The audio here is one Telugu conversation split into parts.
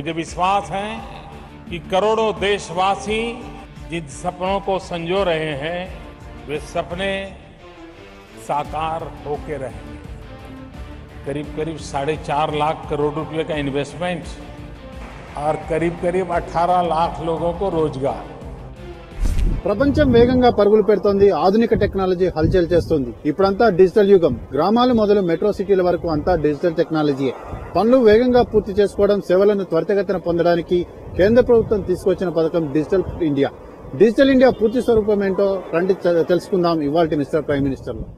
मुझे विश्वास है कि करोड़ों देशवासी जिन सपनों को संजो रहे हैं वे सपने साकार होके रहेंगे। करीब करीब 4.5 लाख करोड़ रुपए का इन्वेस्टमेंट और करीब करीब 18 लाख लोगों को रोजगार। ప్రపంచం వేగంగా పరుగులు పెడుతోంది. ఆధునిక టెక్నాలజీ హల్చల్ చేస్తోంది. ఇప్పుడంతా డిజిటల్ యుగం. గ్రామాలు మొదలు మెట్రో సిటీల వరకు అంతా డిజిటల్ టెక్నాలజీయే. పనులు వేగంగా పూర్తి చేసుకోవడం, సేవలను త్వరితగతిన పొందడానికి కేంద్ర ప్రభుత్వం తీసుకొచ్చిన పథకం డిజిటల్ ఇండియా. డిజిటల్ ఇండియా పూర్తి స్వరూపం ఏంటో రండి తెలుసుకుందాం ఇవాల్టి మిస్టర్ ప్రైమ్ మినిస్టర్లో.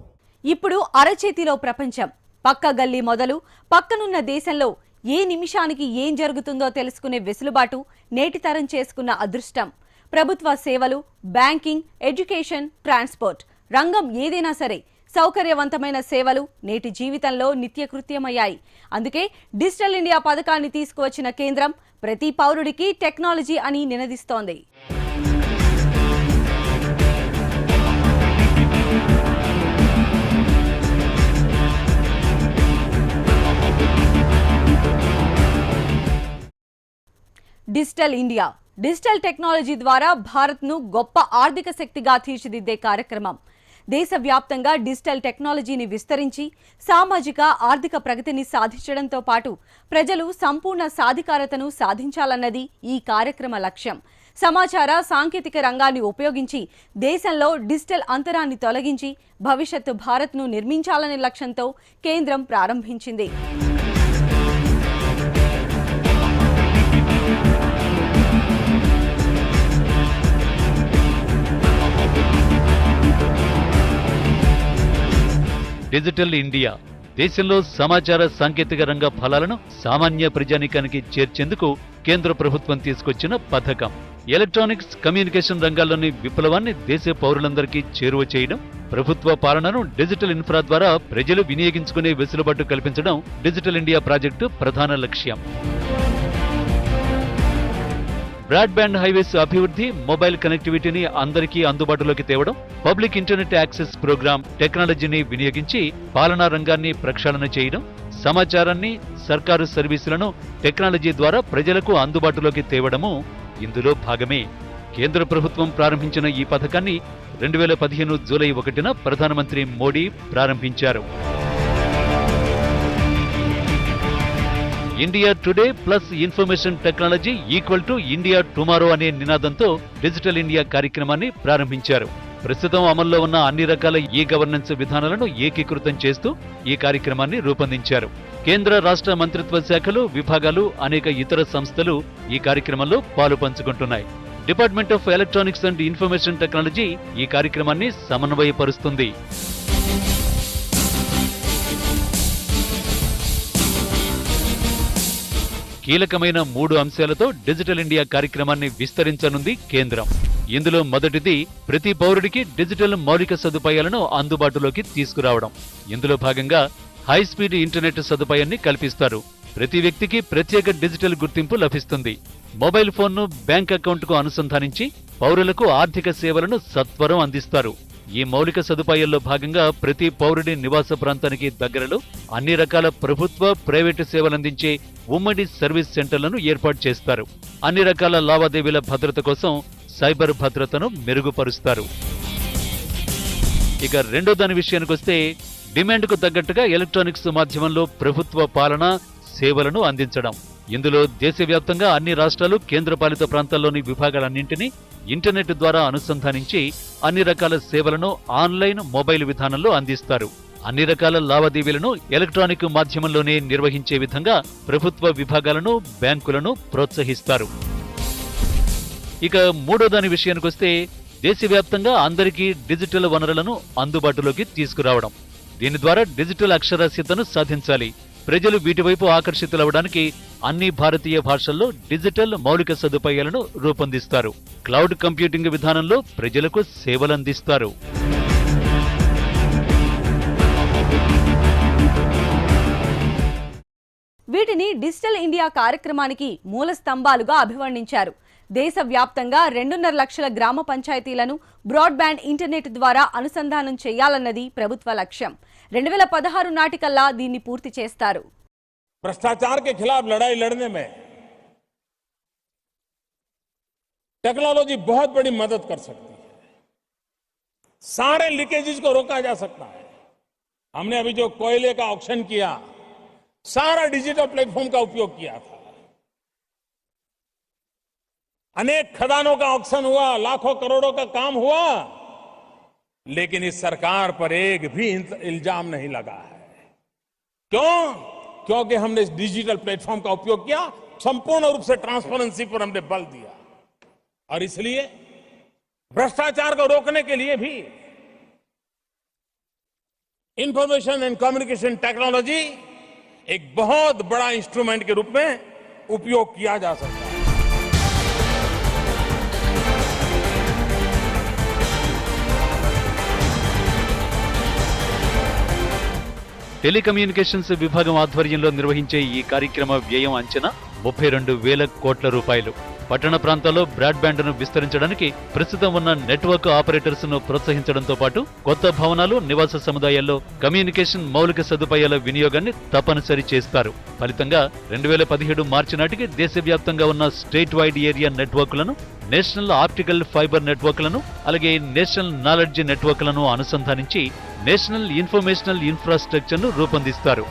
ఇప్పుడు అరచేతిలో ప్రపంచం. పక్క గల్లీ మొదలు పక్కనున్న దేశంలో ఏ నిమిషానికి ఏం జరుగుతుందో తెలుసుకునే వెసులుబాటు నేటి తరం చేసుకున్న అదృష్టం. ప్రభుత్వ సేవలు, బ్యాంకింగ్, ఎడ్యుకేషన్, ట్రాన్స్పోర్ట్ రంగం ఏదైనా సరే సౌకర్యవంతమైన సేవలు నేటి జీవితంలో నిత్యకృత్యమయ్యాయి. అందుకే డిజిటల్ ఇండియా పథకాన్ని తీసుకువచ్చిన కేంద్రం ప్రతి పౌరుడికి టెక్నాలజీ అని నినదిస్తోంది. డిజిటల్ ఇండియా డిజిటల్ టెక్నాలజీ ద్వారా భారత్ను గొప్ప ఆర్థిక శక్తిగా తీర్చిదిద్దే కార్యక్రమం. దేశవ్యాప్తంగా డిజిటల్ టెక్నాలజీని విస్తరించి సామాజిక ఆర్థిక ప్రగతిని సాధించడంతో పాటు ప్రజలు సంపూర్ణ సాధికారతను సాధించాలన్నది ఈ కార్యక్రమ లక్ష్యం. సమాచార సాంకేతిక రంగాన్ని ఉపయోగించి దేశంలో డిజిటల్ అంతరాన్ని తొలగించి భవిష్యత్తు భారత్ను నిర్మించాలనే లక్ష్యంతో కేంద్రం ప్రారంభించింది. డిజిటల్ ఇండియా దేశంలో సమాచార సాంకేతిక రంగ ఫలాలను సామాన్య ప్రజానీకానికి చేర్చేందుకు కేంద్ర ప్రభుత్వం తీసుకొచ్చిన పథకం. ఎలక్ట్రానిక్స్, కమ్యూనికేషన్ రంగాల్లోని విప్లవాన్ని దేశ పౌరులందరికీ చేరువ చేయడం, ప్రభుత్వ పాలనను డిజిటల్ ఇన్ఫ్రా ద్వారా ప్రజలు వినియోగించుకునే వెసులుబాటు కల్పించడం డిజిటల్ ఇండియా ప్రాజెక్టు ప్రధాన లక్ష్యం. బ్రాడ్బ్యాండ్ హైవేస్ అభివృద్ధి, మొబైల్ కనెక్టివిటీని అందరికీ అందుబాటులోకి తేవడం, పబ్లిక్ ఇంటర్నెట్ యాక్సెస్ ప్రోగ్రాం టెక్నాలజీని వినియోగించి పాలనా రంగాన్ని ప్రక్షాళన చేయడం, సమాచారాన్ని, సర్కారు సర్వీసులను టెక్నాలజీ ద్వారా ప్రజలకు అందుబాటులోకి తేవడము ఇందులో భాగమే. కేంద్ర ప్రభుత్వం ప్రారంభించిన ఈ పథకాన్ని 2015 జూలై 1న ప్రధానమంత్రి మోడీ ప్రారంభించారు. India today plus information technology equal to India tomorrow అనే నినాదంతో డిజిటల్ ఇండియా కార్యక్రమాన్ని ప్రారంభించారు. ప్రస్తుతం అమల్లో ఉన్న అన్ని రకాల ఈ గవర్నెన్స్ విధానాలను ఏకీకృతం చేస్తూ ఈ కార్యక్రమాన్ని రూపొందించారు. కేంద్ర రాష్ట్ర మంత్రిత్వ శాఖలు, విభాగాలు, అనేక ఇతర సంస్థలు ఈ కార్యక్రమంలో పాలు పంచుకుంటున్నాయి. Department of electronics and information technology ఈ కార్యక్రమాన్ని సమన్వయపరుస్తుంది. కీలకమైన 3 అంశాలతో డిజిటల్ ఇండియా కార్యక్రమాన్ని విస్తరించనుంది కేంద్రం. ఇందులో మొదటిది ప్రతి పౌరుడికి డిజిటల్ మౌలిక సదుపాయాలను అందుబాటులోకి తీసుకురావడం. ఇందులో భాగంగా హై స్పీడ్ ఇంటర్నెట్ సదుపాయాన్ని కల్పిస్తారు. ప్రతి వ్యక్తికి ప్రత్యేక డిజిటల్ గుర్తింపు లభిస్తుంది. మొబైల్ ఫోన్ను బ్యాంక్ అకౌంట్కు అనుసంధానించి పౌరులకు ఆర్థిక సేవలను సత్వరం అందిస్తారు. ఈ మౌలిక సదుపాయాల్లో భాగంగా ప్రతి పౌరుడి నివాస ప్రాంతానికి దగ్గరలో అన్ని రకాల ప్రభుత్వ, ప్రైవేటు సేవలందించే ఉమ్మడి సర్వీస్ సెంటర్లను ఏర్పాటు చేస్తారు. అన్ని రకాల లావాదేవీల భద్రత కోసం సైబర్ భద్రతను మెరుగుపరుస్తారు. ఇక రెండో దాని విషయానికొస్తే డిమాండ్కు తగ్గట్టుగా ఎలక్ట్రానిక్స్ మాధ్యమంలో ప్రభుత్వ పాలన, సేవలను అందించడం. ఇందులో దేశవ్యాప్తంగా అన్ని రాష్ట్రాలు, కేంద్రపాలిత ప్రాంతాల్లోని విభాగాలన్నింటినీ ఇంటర్నెట్ ద్వారా అనుసంధానించి అన్ని రకాల సేవలను ఆన్లైన్, మొబైల్ విధానంలో అందిస్తారు. అన్ని రకాల లావాదేవీలను ఎలక్ట్రానిక్ మాధ్యమంలోనే నిర్వహించే విధంగా ప్రభుత్వ విభాగాలను, బ్యాంకులను ప్రోత్సహిస్తారు. ఇక మూడో దాని విషయానికొస్తే దేశవ్యాప్తంగా అందరికీ డిజిటల్ వనరులను అందుబాటులోకి తీసుకురావడం. దీని ద్వారా డిజిటల్ అక్షరాస్యతను సాధించాలి. ప్రజలు వీటి వైపు ఆకర్షితులవడానికి అన్ని భారతీయ భాషల్లో డిజిటల్ మౌలిక సదుపాయాలను రూపొందిస్తారు. క్లౌడ్ కంప్యూటింగ్ విధానంలో ప్రజలకు సేవలందిస్తారు. వీటిని డిజిటల్ ఇండియా కార్యక్రమానికి మూల స్తంభాలుగా అభివర్ణించారు. దేశవ్యాప్తంగా 2.5 లక్షల గ్రామ పంచాయతీలను బ్రాడ్బ్యాండ్ ఇంటర్నెట్ ద్వారా అనుసంధానం చేయాలన్నది ప్రభుత్వ లక్ష్యం. 2016 నాటికల్లా దీన్ని పూర్తి చేస్తారు. भ्रष्टाचार के खिलाफ लड़ाई लड़ने में टेक्नोलॉजी बहुत बड़ी मदद कर सकती है, सारे लीकेजेस को रोका जा सकता है। हमने अभी जो कोयले का ऑक्शन किया, सारा डिजिटल प्लेटफॉर्म का उपयोग किया था। अनेक खदानों का ऑक्शन हुआ, लाखों करोड़ों का काम हुआ, लेकिन इस सरकार पर एक भी इल्जाम नहीं लगा है। क्यों? क्योंकि हमने इस डिजिटल प्लेटफॉर्म का उपयोग किया, संपूर्ण रूप से ट्रांसपेरेंसी पर हमने बल दिया, और इसलिए भ्रष्टाचार को रोकने के लिए भी इंफॉर्मेशन एंड कम्युनिकेशन टेक्नोलॉजी एक बहुत बड़ा इंस्ट्रूमेंट के रूप में उपयोग किया जा सकता है। టెలికమ్యూనికేషన్స్ విభాగం ఆధ్వర్యంలో నిర్వహించే ఈ కార్యక్రమ వ్యయం అంచనా 32,000 కోట్ల రూపాయలు. పట్టణ ప్రాంతాల్లో బ్రాడ్బ్యాండ్ను విస్తరించడానికి ప్రస్తుతం ఉన్న నెట్వర్క్ ఆపరేటర్స్ ను ప్రోత్సహించడంతో పాటు కొత్త భవనాలు, నివాస సముదాయాల్లో కమ్యూనికేషన్ మౌలిక సదుపాయాల వినియోగాన్ని తప్పనిసరి చేస్తారు. ఫలితంగా 2017 మార్చి నాటికి దేశవ్యాప్తంగా ఉన్న స్టేట్ వైడ్ ఏరియా నెట్వర్క్లను, నేషనల్ ఆప్టికల్ ఫైబర్ నెట్వర్క్లను, అలాగే నేషనల్ నాలెడ్జ్ నెట్వర్క్లను అనుసంధానించి నేషనల్ ఇన్ఫర్మేషనల్ ఇన్ఫ్రాస్ట్రక్చర్ను రూపొందిస్తారు.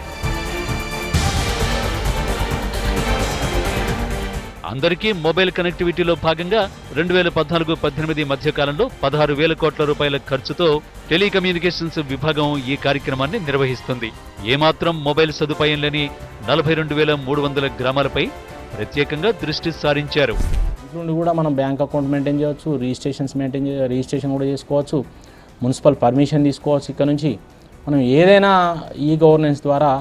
అందరికీ మొబైల్ కనెక్టివిటీలో భాగంగా 2014-18 మధ్యకాలంలో 16,000 కోట్ల రూపాయల ఖర్చుతో టెలికమ్యూనికేషన్స్ విభాగం ఈ కార్యక్రమాన్ని నిర్వహిస్తుంది. ఏమాత్రం మొబైల్ సదుపాయం లేని 42,300 గ్రామాలపై ప్రత్యేకంగా దృష్టి సారించారు. నుండి కూడా మనం బ్యాంక్ అకౌంట్ మెయింటైన్ చేయవచ్చు, రిజిస్ట్రేషన్ కూడా చేసుకోవచ్చు, మున్సిపల్ పర్మిషన్ తీసుకోవచ్చు. ఇక్కడ నుంచి మనం ఏదైనా ఈ గవర్నెన్స్ ద్వారా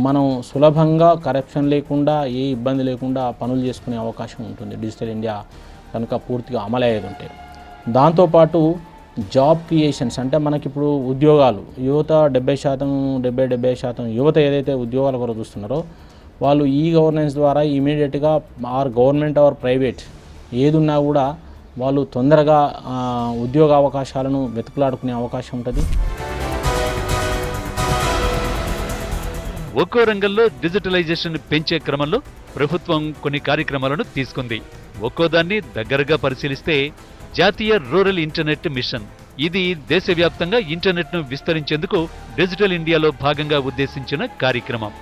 మనం సులభంగా కరప్షన్ లేకుండా, ఏ ఇబ్బంది లేకుండా పనులు చేసుకునే అవకాశం ఉంటుంది డిజిటల్ ఇండియా కనుక పూర్తిగా అమలయ్యేది ఉంటే. దాంతోపాటు జాబ్ క్రియేషన్స్ అంటే మనకిప్పుడు ఉద్యోగాలు, యువత 70% యువత ఏదైతే ఉద్యోగాల కొరకు చూస్తున్నారో వాళ్ళు ఈ గవర్నెన్స్ ద్వారా ఇమీడియట్గా గవర్నమెంట్ ఆర్ ప్రైవేట్ ఏదున్నా కూడా వాళ్ళు తొందరగా ఉద్యోగ అవకాశాలను వెతుకులాడుకునే అవకాశం ఉంటుంది. ఒక్కో రంగంలో డిజిటలైజేషన్ పెంచే క్రమంలో ప్రభుత్వం కొన్ని కార్యక్రమాలను తీసుకుంది. ఒక్కోదాన్ని దగ్గరగా పరిశీలిస్తే జాతీయ రూరల్ ఇంటర్నెట్ మిషన్. ఇది దేశవ్యాప్తంగా ఇంటర్నెట్ను విస్తరించేందుకు డిజిటల్ ఇండియాలో భాగంగా ఉద్దేశించిన కార్యక్రమం.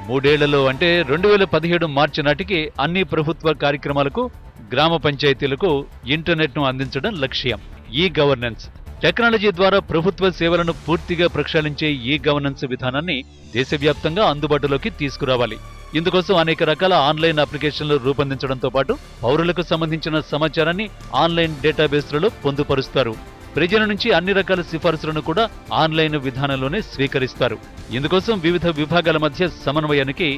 3 ఏళ్లలో అంటే 2017 మార్చి నాటికి అన్ని ప్రభుత్వ కార్యక్రమాలకు, గ్రామ పంచాయతీలకు ఇంటర్నెట్ను అందించడం లక్ష్యం. ఈ గవర్నెన్స్ టెక్నాలజీ ద్వారా ప్రభుత్వ సేవలను పూర్తిగా ప్రక్షాళించే ఈ గవర్నెన్స్ విధానాన్ని దేశవ్యాప్తంగా అందుబాటులోకి తీసుకురావాలి. ఇందుకోసం అనేక రకాల ఆన్లైన్ అప్లికేషన్లు రూపొందించడంతో పాటు పౌరులకు సంబంధించిన సమాచారాన్ని ఆన్లైన్ డేటాబేస్లలో పొందుపరుస్తారు. ప్రజల నుంచి అన్ని రకాల సిఫార్సులను కూడా ఆన్లైన్ విధానంలోనే స్వీకరిస్తారు. ఇందుకోసం వివిధ విభాగాల మధ్య సమన్వయానికి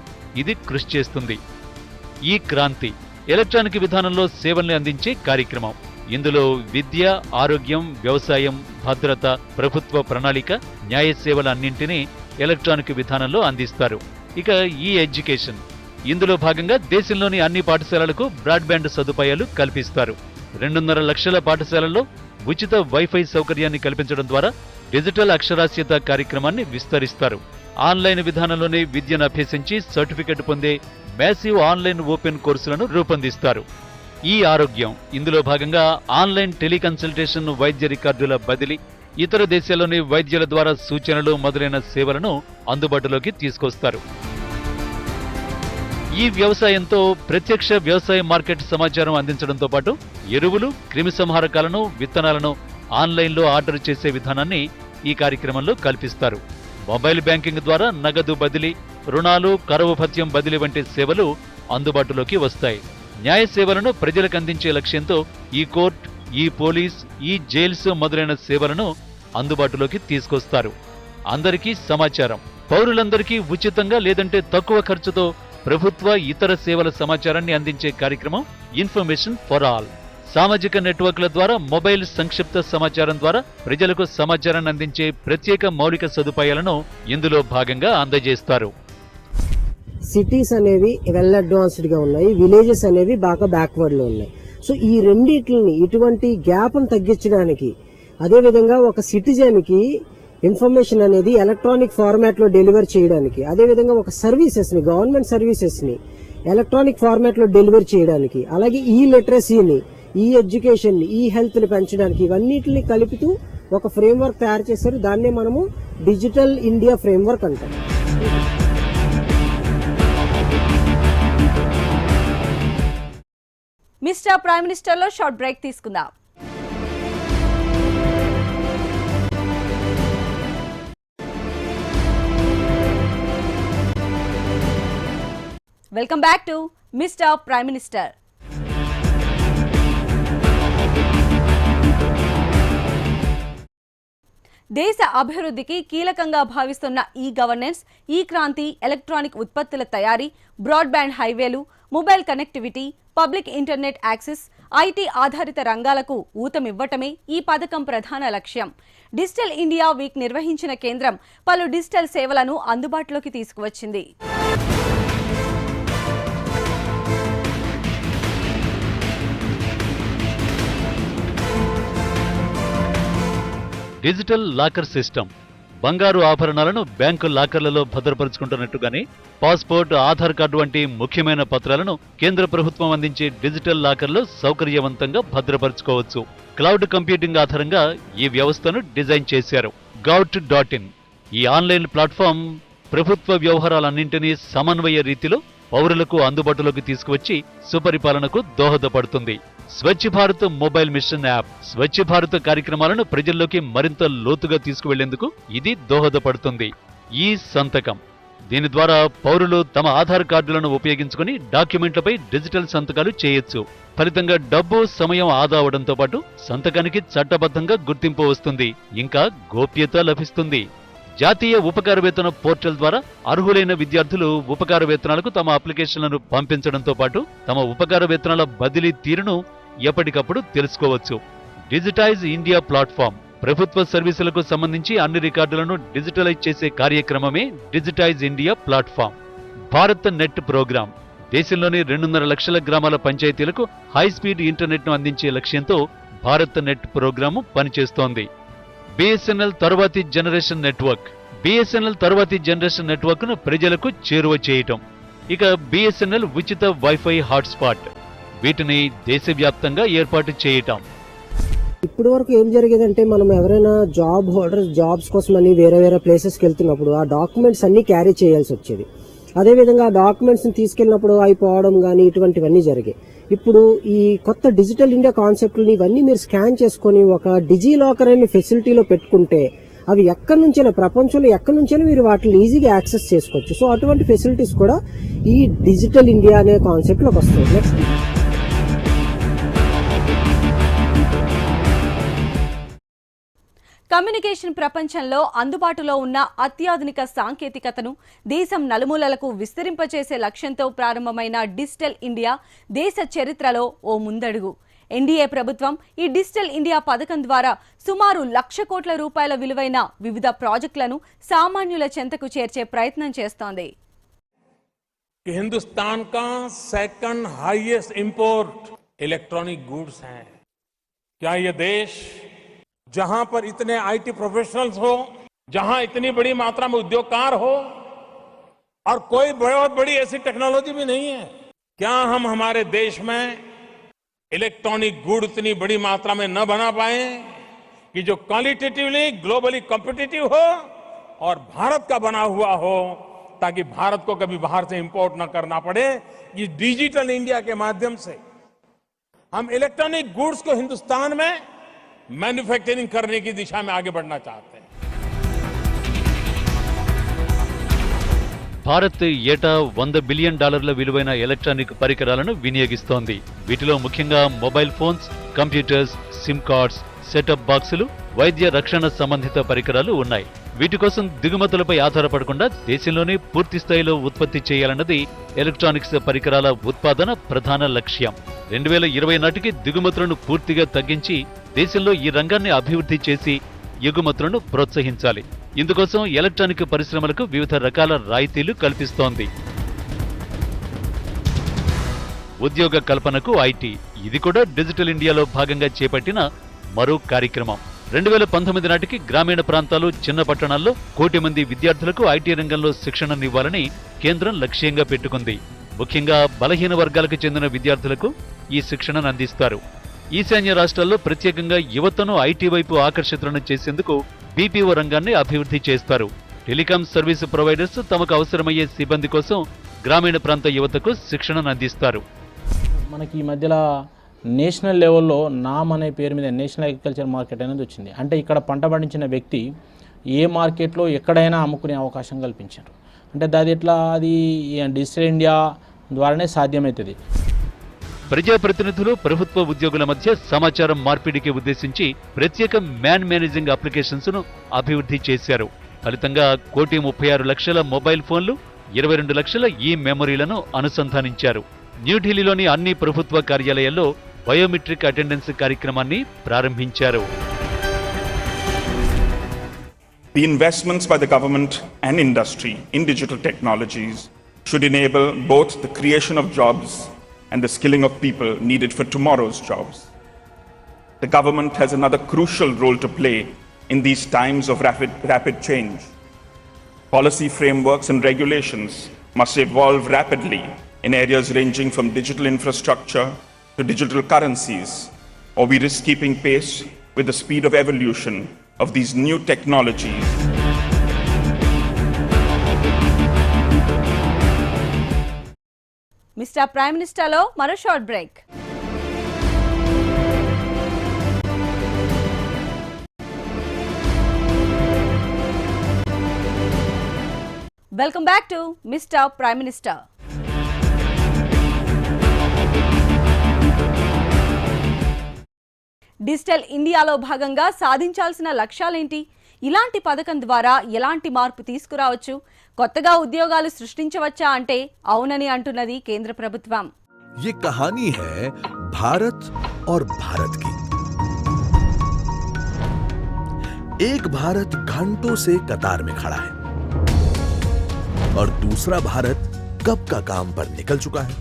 ఇది కృషి చేస్తుంది. ఈ క్రాంతి ఎలక్ట్రానిక్ విధానంలో సేవల్ని అందించే కార్యక్రమం. ఇందులో విద్య, ఆరోగ్యం, వ్యవసాయం, భద్రత, ప్రభుత్వ ప్రణాళిక, న్యాయ సేవలన్నింటినీ ఎలక్ట్రానిక్ విధానంలో అందిస్తారు. ఇక ఈ ఎడ్యుకేషన్, ఇందులో భాగంగా దేశంలోని అన్ని పాఠశాలలకు బ్రాడ్బ్యాండ్ సదుపాయాలు కల్పిస్తారు. 2.5 లక్షల పాఠశాలల్లో ఉచిత వైఫై సౌకర్యాన్ని కల్పించడం ద్వారా డిజిటల్ అక్షరాస్యత కార్యక్రమాన్ని విస్తరిస్తారు. ఆన్లైన్ విధానంలోనే విద్యను అభ్యసించి సర్టిఫికెట్ పొందే మ్యాసివ్ ఆన్లైన్ ఓపెన్ కోర్సులను రూపొందిస్తారు. ఈ ఆరోగ్యం, ఇందులో భాగంగా ఆన్లైన్ టెలికన్సల్టేషన్, వైద్య రికార్డుల బదిలీ, ఇతర దేశాల్లోని వైద్యుల ద్వారా సూచనలు మొదలైన సేవలను అందుబాటులోకి తీసుకొస్తారు. ఈ వ్యవసాయంతో ప్రత్యక్ష వ్యవసాయ మార్కెట్ సమాచారం అందించడంతో పాటు ఎరువులు, క్రిమిసంహారకాలను, విత్తనాలను ఆన్లైన్లో ఆర్డర్ చేసే విధానాన్ని ఈ కార్యక్రమంలో కల్పిస్తారు. మొబైల్ బ్యాంకింగ్ ద్వారా నగదు బదిలీ, రుణాలు, కరువు భత్యం బదిలీ వంటి సేవలు అందుబాటులోకి వస్తాయి. న్యాయ సేవలను ప్రజలకు అందించే లక్ష్యంతో ఈ కోర్ట్, ఈ పోలీస్, ఈ జైల్స్ మొదలైన సేవలను అందుబాటులోకి తీసుకొస్తారు. అందరికీ సమాచారం, పౌరులందరికీ ఉచితంగా లేదంటే తక్కువ ఖర్చుతో ప్రభుత్వ ఇతర సేవల సమాచారాన్ని అందించే కార్యక్రమం ఇన్ఫర్మేషన్ ఫర్ ఆల్. సామాజిక నెట్వర్క్ల ద్వారా మొబైల్ సంక్షిప్త సమాచారం ద్వారా ప్రజలకు సమాచారాన్ని అందించే ప్రత్యేక మౌలిక సదుపాయాలను ఇందులో భాగంగా అందజేస్తారు. సిటీస్ అనేవి వెల్ అడ్వాన్స్డ్ గా ఉన్నాయి, విలేజెస్ అనేవి బాగా బ్యాక్వర్డ్ లో ఉన్నాయి. సో ఈ రెండిట్లని, ఇటువంటి గ్యాప్ తగ్గించడానికి, అదేవిధంగా ఒక సిటిజన్ కి ఇన్ఫర్మేషన్ అనేది ఎలక్ట్రానిక్ ఫార్మాట్ లో డెలివర్ చేయడానికి, అదేవిధంగా ఒక సర్వీసెస్ ని, గవర్నమెంట్ సర్వీసెస్ ని ఎలక్ట్రానిక్ ఫార్మాట్ లో డెలివర్ చేయడానికి, అలాగే ఈ లిటరసీని ఈ ఎడ్యుకేషన్, ఈ హెల్త్ ని పెంచడానికి ఇవన్నిటిని కలుపుతూ ఒక ఫ్రేమ్వర్క్ తయారు చేశారు. దాన్నే మనము డిజిటల్ ఇండియా ఫ్రేమ్వర్క్ అంటాం. మిస్టర్ ప్రైమ్ మినిస్టర్ లో షార్ట్ బ్రేక్ తీసుకుందాం. Welcome back to mister prime minister. దేశ అభివృద్ధికి కీలకంగా భావిస్తున్న ఈ గవర్నెన్స్, ఈ క్రాంతి ఎలక్ట్రానిక్ ఉత్పత్తుల తయారీ, బ్రాడ్బ్యాండ్ హైవేలు, mobile connectivity, public internet access, IT ఆధారిత రంగాలకు ఊతమివ్వటమే ఈ పథకం ప్రధాన లక్ష్యం. డిజిటల్ ఇండియా వీక్ నిర్వహించిన కేంద్రం పలు డిజిటల్ సేవలను అందుబాటులోకి తీసుకువచ్చింది. డిజిటల్ లాకర్ సిస్టమ్ బంగారు ఆభరణాలను బ్యాంకు లాకర్లలో భద్రపరుచుకుంటున్నట్టుగానే పాస్పోర్ట్, ఆధార్ కార్డు వంటి ముఖ్యమైన పత్రాలను కేంద్ర ప్రభుత్వం అందించే డిజిటల్ లాకర్లో సౌకర్యవంతంగా భద్రపరుచుకోవచ్చు. క్లౌడ్ కంప్యూటింగ్ ఆధారంగా ఈ వ్యవస్థను డిజైన్ చేశారు. gov.in ఈ ఆన్లైన్ ప్లాట్ఫామ్ ప్రభుత్వ వ్యవహారాలన్నింటినీ సమన్వయ రీతిలో పౌరులకు అందుబాటులోకి తీసుకువచ్చి సుపరిపాలనకు దోహదపడుతుంది. Swachh Bharat mobile machine app Swachh Bharat కార్యక్రమాలను ప్రజల్లోకి మరింత లోతుగా తీసుకువెళ్లేందుకు ఇది దోహదపడుతుంది. ఈ సంతకం దీని ద్వారా పౌరులు తమ ఆధార్ కార్డులను ఉపయోగించుకుని డాక్యుమెంట్లపై డిజిటల్ సంతకాలు చేయొచ్చు. ఫలితంగా డబ్బు, సమయం ఆదా అవడంతో పాటు సంతకానికి చట్టబద్ధంగా గుర్తింపు వస్తుంది. ఇంకా గోప్యత లభిస్తుంది. జాతీయ ఉపకార వేతన పోర్టల్ ద్వారా అర్హులైన విద్యార్థులు ఉపకార వేతనాలకు తమ అప్లికేషన్లను పంపించడంతో పాటు తమ ఉపకార వేతనాల బదిలీ తీరును ఎప్పటికప్పుడు తెలుసుకోవచ్చు. డిజిటైజ్ ఇండియా ప్లాట్ఫామ్ ప్రభుత్వ సర్వీసులకు సంబంధించి అన్ని రికార్డులను డిజిటలైజ్ చేసే కార్యక్రమమే digitise India platform. Bharat net programme దేశంలోని 2.5 లక్షల గ్రామాల పంచాయతీలకు హైస్పీడ్ ఇంటర్నెట్ను అందించే లక్ష్యంతో భారత్ నెట్ ప్రోగ్రాము పనిచేస్తోంది. బిఎస్ఎన్ఎల్ తరువాతి జనరేషన్ నెట్వర్క్ బిఎస్ఎన్ఎల్ తరువాతి జనరేషన్ నెట్వర్క్ ను ప్రజలకు చేరువ చేయటం. ఇక బిఎస్ఎన్ఎల్ ఉచిత వైఫై హాట్స్పాట్ వీటిని దేశవ్యాప్తంగా ఏర్పాటు చేయటం. ఇప్పటి వరకు ఏం జరిగేదంటే, మనం ఎవరైనా జాబ్ హోల్డర్స్ జాబ్స్ కోసం అని వేరే వేరే ప్లేసెస్కి వెళ్తున్నప్పుడు ఆ డాక్యుమెంట్స్ అన్ని క్యారీ చేయాల్సి వచ్చేది. అదేవిధంగా ఆ డాక్యుమెంట్స్ని తీసుకెళ్ళినప్పుడు అయిపోవడం కానీ ఇటువంటివన్నీ జరిగాయి. ఇప్పుడు ఈ కొత్త డిజిటల్ ఇండియా కాన్సెప్ట్ని ఇవన్నీ మీరు స్కాన్ చేసుకొని ఒక డిజీ లాకర్ అనే ఫెసిలిటీలో పెట్టుకుంటే అవి ఎక్కడి నుంచైనా, ప్రపంచంలో ఎక్కడి నుంచైనా మీరు వాటిని ఈజీగా యాక్సెస్ చేసుకోవచ్చు. సో అటువంటి ఫెసిలిటీస్ కూడా ఈ డిజిటల్ ఇండియా అనే కాన్సెప్ట్లోకి వస్తాయి. నెక్స్ట్ కమ్యూనికేషన్ ప్రపంచంలో అందుబాటులో ఉన్న అత్యాధునిక సాంకేతికతను దేశం నలుమూలలకు విస్తరింపచేసే లక్ష్యంతో ప్రారంభమైన డిజిటల్ ఇండియా దేశ చరిత్రలో ఓ ముందడుగు. ఎన్డీఏ ప్రభుత్వం ఈ డిజిటల్ ఇండియా పథకం ద్వారా సుమారు 1,00,000 కోట్ల రూపాయల విలువైన వివిధ ప్రాజెక్టులను సామాన్యుల చెంతకు చేర్చే ప్రయత్నం చేస్తోంది. हिंदुस्तान का second highest import electronic goods है. क्या ये देश जहां पर इतने आईटी प्रोफेशनल्स हो, जहां इतनी बड़ी मात्रा में उद्योगकार हो और कोई बहुत बड़ी ऐसी टेक्नोलॉजी भी नहीं है, क्या हम हमारे देश में इलेक्ट्रॉनिक गुड इतनी बड़ी मात्रा में न बना पाए कि जो क्वालिटेटिवली ग्लोबली कॉम्पिटिटिव हो और भारत का बना हुआ हो, ताकि भारत को कभी बाहर से इंपोर्ट न करना पड़े. ये डिजिटल इंडिया के माध्यम से हम इलेक्ट्रॉनिक गुड्स को हिंदुस्तान में मैन्युफैक्चरिंग करने की दिशा में आगे बढ़ना चाहते हैं. భారత్ ఏటా $100 బిలియన్ విలువైన ఎలక్ట్రానిక్ పరికరాలను వినియోగిస్తోంది. వీటిలో ముఖ్యంగా mobile phones, computers, SIM cards, setup బాక్సులు, వైద్య రక్షణ సంబంధిత పరికరాలు ఉన్నాయి. వీటి కోసం దిగుమతులపై ఆధారపడకుండా దేశంలోనే పూర్తి స్థాయిలో ఉత్పత్తి చేయాలన్నది ఎలక్ట్రానిక్స్ పరికరాల ఉత్పాదన ప్రధాన లక్ష్యం. 2020 నాటికి దిగుమతులను పూర్తిగా తగ్గించి దేశంలో ఈ రంగాన్ని అభివృద్ధి చేసి ఎగుమతులను ప్రోత్సహించాలి. ఇందుకోసం ఎలక్ట్రానిక్ పరిశ్రమలకు వివిధ రకాల రాయితీలు కల్పిస్తోంది. ఉద్యోగ కల్పనకు ఐటీ ఇది కూడా డిజిటల్ ఇండియాలో భాగంగా చేపట్టిన మరో కార్యక్రమం. 2019 నాటికి గ్రామీణ ప్రాంతాలు, చిన్న పట్టణాల్లో 1 కోటి మంది విద్యార్థులకు ఐటీ రంగంలో శిక్షణనివ్వాలని కేంద్రం లక్ష్యంగా పెట్టుకుంది. ముఖ్యంగా బలహీన వర్గాలకు చెందిన విద్యార్థులకు ఈ శిక్షణను అందిస్తారు. ఈశాన్య రాష్ట్రాల్లో ప్రత్యేకంగా యువతను ఐటీ వైపు ఆకర్షితులను చేసేందుకు బీపీఓ రంగాన్ని అభివృద్ధి చేస్తారు. టెలికాం సర్వీసు ప్రొవైడర్స్ తమకు అవసరమయ్యే సిబ్బంది కోసం గ్రామీణ ప్రాంత యువతకు శిక్షణను అందిస్తారు. మనకి ఈ మధ్యలో నేషనల్ లెవెల్లో నామ్ అనే పేరు మీద నేషనల్ అగ్రికల్చర్ మార్కెట్ అనేది వచ్చింది. అంటే ఇక్కడ పంట పండించిన వ్యక్తి ఏ మార్కెట్లో ఎక్కడైనా అమ్ముకునే అవకాశం కల్పించారు. అంటే అది ఎట్లా, అది డిజిటల్ ఇండియా ద్వారానే సాధ్యమవుతుంది. ప్రజాప్రతినిధులు, ప్రభుత్వ ఉద్యోగుల మధ్య సమాచారం మార్పిడికి ఉద్దేశించి ప్రత్యేక మ్యాన్ మేనేజింగ్ అప్లికేషన్స్ ను అభివృద్ధి చేశారు. ఫలితంగా 1,36,00,000 మొబైల్ ఫోన్లు, 22 లక్షల ఈ మెమరీలను అనుసంధానించారు. న్యూఢిల్లీలోని అన్ని ప్రభుత్వ కార్యాలయాల్లో బయోమెట్రిక్ అటెండెన్స్ కార్యక్రమాన్ని ప్రారంభించారు. The investments by the government and industry in digital technologies should enable both the creation of jobs and the skilling of people needed for tomorrow's jobs. The government has another crucial role to play in these times of rapid change. Policy frameworks and regulations must evolve rapidly in areas ranging from digital infrastructure to digital currencies, or we risk keeping pace with the speed of evolution of these new technologies. Mister prime మినిస్టర్లో మరో short break. Welcome back to mister prime minister. Digital ఇండియాలో భాగంగా సాధించాల్సిన లక్ష్యాలేంటి? ఇలాంటి పథకం ద్వారా ఎలాంటి మార్పు తీసుకురావచ్చు? కొత్తగా ఉద్యోగాలు సృష్టించవచ్చా అంటే అవునని అంటున్నది కేంద్ర ప్రభుత్వం. ये कहानी है भारत और भारत की. एक भारत घंटों से कतार में खड़ा है और दूसरा भारत कब का काम पर निकल चुका है.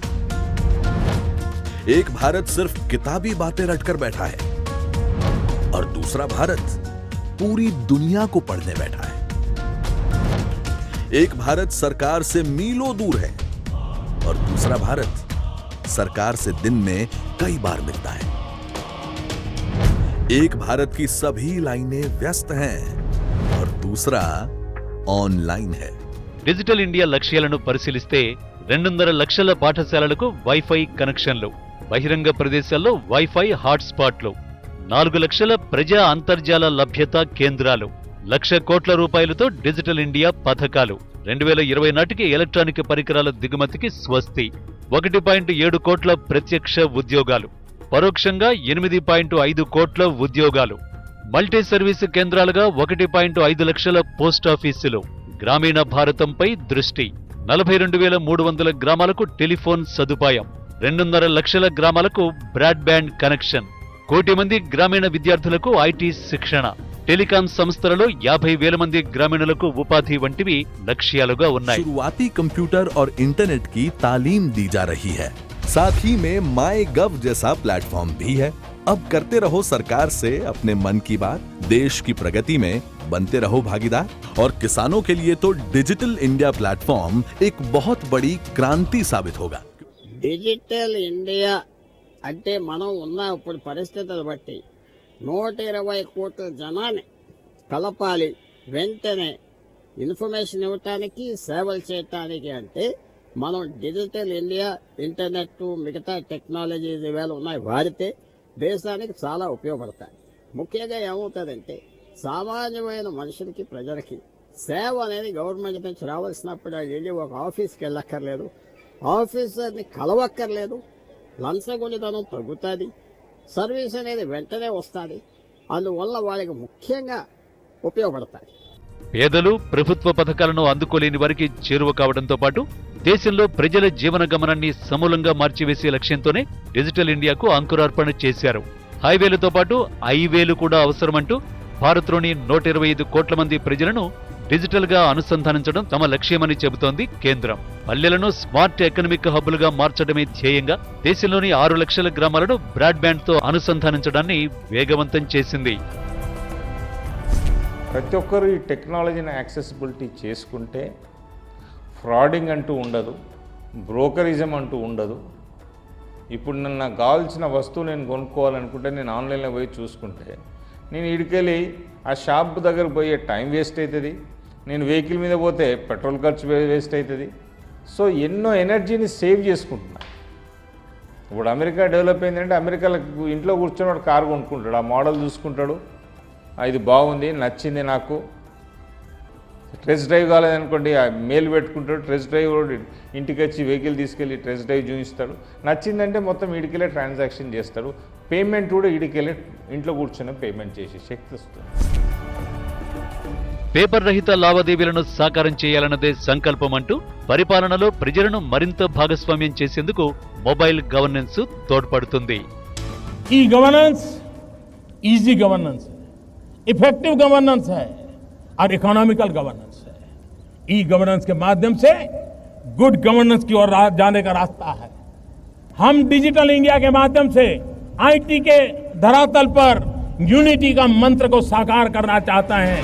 एक भारत सिर्फ किताबी बातें रटकर बैठा है और दूसरा भारत पूरी दुनिया को पढ़ने बैठा है. एक भारत सरकार से मीलों दूर है और दूसरा भारत सरकार से दिन में कई बार मिलता है. एक भारत की सभी लाइनें व्यस्त हैं और दूसरा ऑनलाइन है. డిజిటల్ ఇండియా లక్ష్యాలను పరిశీలిస్తే 2.5 లక్షల పాఠశాలలకు వైఫై కనెక్షన్లు, బహిరంగ ప్రదేశాల్లో వైఫై హాట్స్పాట్లు, 4 లక్షల ప్రజా అంతర్జాల లభ్యత కేంద్రాలు, 1,00,000 కోట్ల రూపాయలతో డిజిటల్ ఇండియా పథకాలు, 2020 నాటికి ఎలక్ట్రానిక్ పరికరాల దిగుమతికి స్వస్తి, 1.7 కోట్ల ప్రత్యక్ష ఉద్యోగాలు, పరోక్షంగా 8.5 కోట్ల ఉద్యోగాలు, మల్టీ సర్వీసు కేంద్రాలుగా 1.5 లక్షల పోస్టాఫీసులు, గ్రామీణ భారతంపై దృష్టి, 42,300 గ్రామాలకు టెలిఫోన్ సదుపాయం, 2.5 లక్షల గ్రామాలకు బ్రాడ్బ్యాండ్ కనెక్షన్, 1 కోటి మంది గ్రామీణ విద్యార్థులకు ఐటీ శిక్షణ, టెలికాం సంస్థలలో 50,000 మంది గ్రామీణులకు ఉపాధి వంటివి లక్ష్యాలుగా ఉన్నాయి. शुरुआती कंप्यूटर और इंटरनेट की तालीम दी जा रही है. साथ ही में MyGov जैसा प्लेटफॉर्म भी है. अब करते रहो सरकार से अपने मन की बात. देश की प्रगति में बनते रहो भागीदार. और किसानों के लिए तो डिजिटल इंडिया प्लेटफॉर्म एक बहुत बड़ी क्रांति साबित होगा. డిజిటల్ ఇండియా అంటే మనం ఉన్న ఇప్పుడు పరిస్థితులు బట్టి 120 కోట్ల జనాన్ని కలపాలి, వెంటనే ఇన్ఫర్మేషన్ ఇవ్వటానికి, సేవలు చేయటానికి. అంటే మనం డిజిటల్ ఇండియా, ఇంటర్నెట్, మిగతా టెక్నాలజీస్ ఇవాళ ఉన్నాయి వాడితే దేశానికి చాలా ఉపయోగపడతాయి. ముఖ్యంగా ఏమవుతుందంటే సామాన్యమైన మనుషులకి, ప్రజలకి సేవ అనేది గవర్నమెంట్ నుంచి రావాల్సినప్పుడు వెళ్ళి ఒక ఆఫీస్కి వెళ్ళక్కర్లేదు, ఆఫీసర్ని కలవక్కర్లేదు, లంచగొనితనం తగ్గుతుంది, సర్వీస్ అనేది వెంటనే వస్తుంది. అందువల్ల వాళ్ళకి ముఖ్యంగా ఉపయోగపడతాయి. పేదలు ప్రభుత్వ పథకాలను అందుకోలేని వారికి చేరువ కావడంతో పాటు దేశంలో ప్రజల జీవన గమనాన్ని సమూలంగా మార్చివేసే లక్ష్యంతోనే డిజిటల్ ఇండియాకు అంకురార్పణ చేశారు. హైవేలతో పాటు ఐవేలు కూడా అవసరమంటూ భారత్లోని 125 కోట్ల మంది ప్రజలను డిజిటల్ గా అనుసంధానించడం తమ లక్ష్యమని చెబుతోంది కేంద్రం. పల్లెలను స్మార్ట్ ఎకనామిక్ హబ్బులుగా మార్చడమే ధ్యేయంగా దేశంలోని 6 లక్షల గ్రామాలను బ్రాడ్బ్యాండ్ తో అనుసంధానించడాన్ని వేగవంతం చేసింది. ప్రతి ఒక్కరు ఈ టెక్నాలజీని యాక్సెసిబిలిటీ చేసుకుంటే ఫ్రాడింగ్ అంటూ ఉండదు, బ్రోకరిజం అంటూ ఉండదు. ఇప్పుడు నాకు కావాల్సిన వస్తువు నేను కొనుక్కోవాలనుకుంటే నేను ఆన్లైన్లో పోయి చూసుకుంటే నేను ఇడికెళ్ళి ఆ షాప్ దగ్గరకు పోయే టైం వేస్ట్ అవుతుంది, నేను వెహికల్ మీద పోతే పెట్రోల్ ఖర్చు వేస్ట్ అవుతుంది. సో ఎన్నో ఎనర్జీని సేవ్ చేసుకుంటున్నా. ఇప్పుడు అమెరికా డెవలప్ అయిందంటే అమెరికాలో ఇంట్లో కూర్చొని వాడు కారు కొనుక్కుంటాడు, ఆ మోడల్ చూసుకుంటాడు, ఇది బాగుంది నచ్చింది నాకు. టెస్ట్ డ్రైవ్ కాలేదనుకోండి, ఆ మెయిల్ పెట్టుకుంటాడు, టెస్ట్ డ్రైవ్ ఇంటికి వచ్చి వెహికల్ తీసుకెళ్ళి టెస్ట్ డ్రైవ్ చూపిస్తాడు. నచ్చిందంటే మొత్తం ఇడికెళ్ళే ట్రాన్సాక్షన్ చేస్తాడు. పేమెంట్ కూడా ఇడికెళ్ళి ఇంట్లో కూర్చొని పేమెంట్ చేసే శక్తి వస్తుంది. పేపర్ రహిత లావాదేవీలను సాకారం చేయాలన్నదే సంకల్పం అంటూ పరిపాలనలో ప్రజలను మరింత భాగస్వామ్యం చేసేందుకు మొబైల్ గవర్నెన్స్ తోడ్పడుతుంది. ई गवर्नेंस इजी गवर्नेंस है, इफेक्टिव गवर्नेंस है और इकोनॉमिकल गवर्नेंस है. ई गवर्नेंस के माध्यम से गुड गवर्नेंस की ओर जाने का रास्ता है. हम डिजिटल इंडिया के माध्यम से आईटी के धरातल पर यूनिटी का मंत्र को साकार करना चाहते हैं.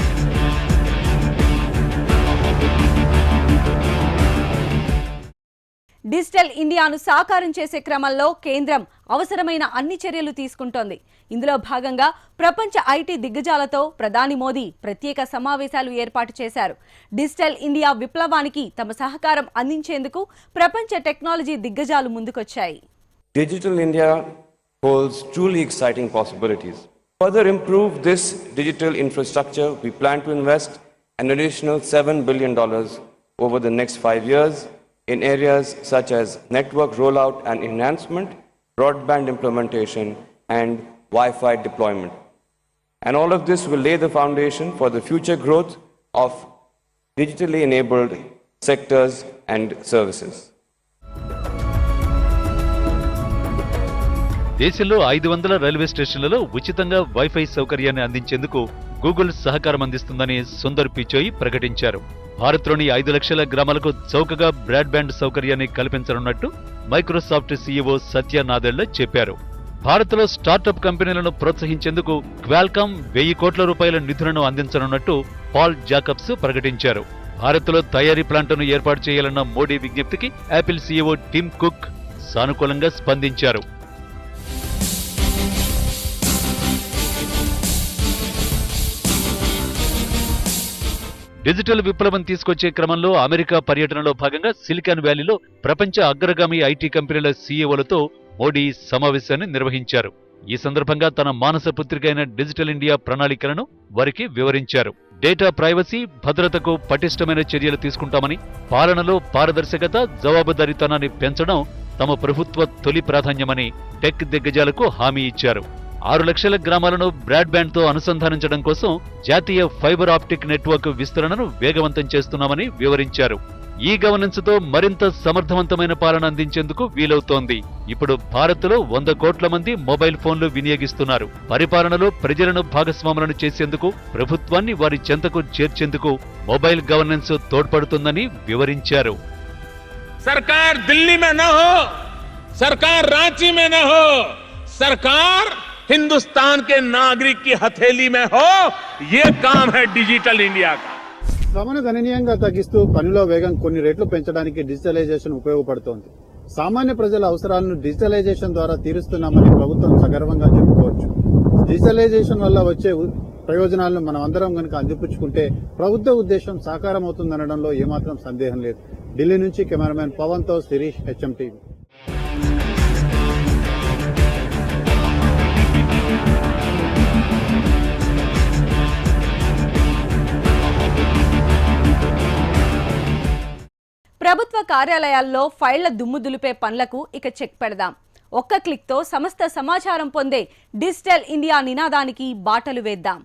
డిజిటల్ ఇండియాను సాకారం చేసే క్రమంలో కేంద్రం అవసరమైన అన్ని చర్యలు తీసుకుంటోంది. ఇందులో భాగంగా ప్రపంచ ఐటీ దిగ్గజాలతో ప్రధాని మోదీ ప్రత్యేక సమావేశాలు ఏర్పాటు చేశారు. డిజిటల్ ఇండియా విప్లవానికి తమ సహకారం అందించేందుకు ప్రపంచ టెక్నాలజీ దిగ్గజాలు ముందుకొచ్చాయి. Digital India holds truly exciting possibilities. To further improve this digital infrastructure, we plan to invest an additional $7 billion over the next 5 years in areas such as network rollout and enhancement, broadband implementation, and Wi-Fi deployment. And all of this will lay the foundation for the future growth of digitally enabled sectors and services. దేశంలో 500 రైల్వే స్టేషన్లలో ఉచితంగా వైఫై సౌకర్యాన్ని అందించేందుకు గూగుల్ సహకారం అందిస్తుందని సుందర్ పిచాయ్ ప్రకటించారు. భారత్లోని 5 లక్షల గ్రామాలకు చౌకగా బ్రాడ్బ్యాండ్ సౌకర్యాన్ని కల్పించనున్నట్టు మైక్రోసాఫ్ట్ సీఈఓ సత్య నాదెళ్ల చెప్పారు. భారత్లో స్టార్టప్ కంపెనీలను ప్రోత్సహించేందుకు క్వాల్కామ్ 1000 కోట్ల రూపాయల నిధులను అందించనున్నట్టు పాల్ జాకబ్స్ ప్రకటించారు. భారత్లో తయారీ ప్లాంట్ను ఏర్పాటు చేయాలన్న మోడీ విజ్ఞప్తికి యాపిల్ సీఈఓ టిమ్ కుక్ సానుకూలంగా స్పందించారు. డిజిటల్ విప్లవం తీసుకొచ్చే క్రమంలో అమెరికా పర్యటనలో భాగంగా సిలికాన్ వ్యాలీలో ప్రపంచ అగ్రగామి ఐటీ కంపెనీల సీఈఓలతో మోడీ సమావేశాన్ని నిర్వహించారు. ఈ సందర్భంగా తన మానస పుత్రిక అయిన డిజిటల్ ఇండియా ప్రణాళికలను వారికి వివరించారు. డేటా ప్రైవసీ, భద్రతకు పటిష్టమైన చర్యలు తీసుకుంటామని, పాలనలో పారదర్శకత, జవాబుదారీతనాన్ని పెంచడం తమ ప్రభుత్వ తొలి ప్రాధాన్యమని టెక్ దిగ్గజాలకు హామీ ఇచ్చారు. 6 లక్షల గ్రామాలను బ్రాడ్బ్యాండ్తో అనుసంధానించడం కోసం జాతీయ ఫైబర్ ఆప్టిక్ నెట్వర్క్ విస్తరణను వేగవంతం చేస్తున్నామని వివరించారు. ఈ గవర్నెన్స్తో మరింత సమర్థవంతమైన పాలన అందించేందుకు వీలవుతోంది. ఇప్పుడు భారత్లో 100 కోట్ల మంది మొబైల్ ఫోన్లు వినియోగిస్తున్నారు. పరిపాలనలో ప్రజలను భాగస్వాములను చేసేందుకు, ప్రభుత్వాన్ని వారి చెంతకు చేర్చేందుకు మొబైల్ గవర్నెన్స్ తోడ్పడుతుందని వివరించారు. सरकार दिल्ली में न हो, सरकार रांची में न हो, सरकार हिंदुस्तान के नागरिक की हथेली में हो. ये काम है डिजिटल इंडिया का. శ్రమను గణనీయంగా తగ్గిస్తూ పనిలో వేగం కొన్ని రెట్లు పెంచడానికి డిజిటలైజేషన్ ఉపయోగపడుతోంది. సామాన్య ప్రజల అవసరాలను డిజిటలైజేషన్ ద్వారా తీరుస్తున్నామని ప్రభుత్వం సగర్వంగా చెప్పుకోవచ్చు. డిజిటలైజేషన్ వల్ల వచ్చే ప్రయోజనాలను మనం అందరం కనుక అందిపుచ్చుకుంటే ప్రభుత్వ ఉద్దేశం సాకారం అవుతుందనడంలో ఏమాత్రం సందేహం లేదు. ఢిల్లీ నుంచి కెమెరామెన్ పవన్తో శిరీష్, హెచ్ఎం టీవీ. ప్రభుత్వ కార్యాలయాల్లో ఫైళ్ల దుమ్ము దులిపే పనులకు ఇక చెక్ పెడదాం. ఒక్క క్లిక్తో సమస్త సమాచారం పొందే డిజిటల్ ఇండియా నినాదానికి బాటలు వేద్దాం.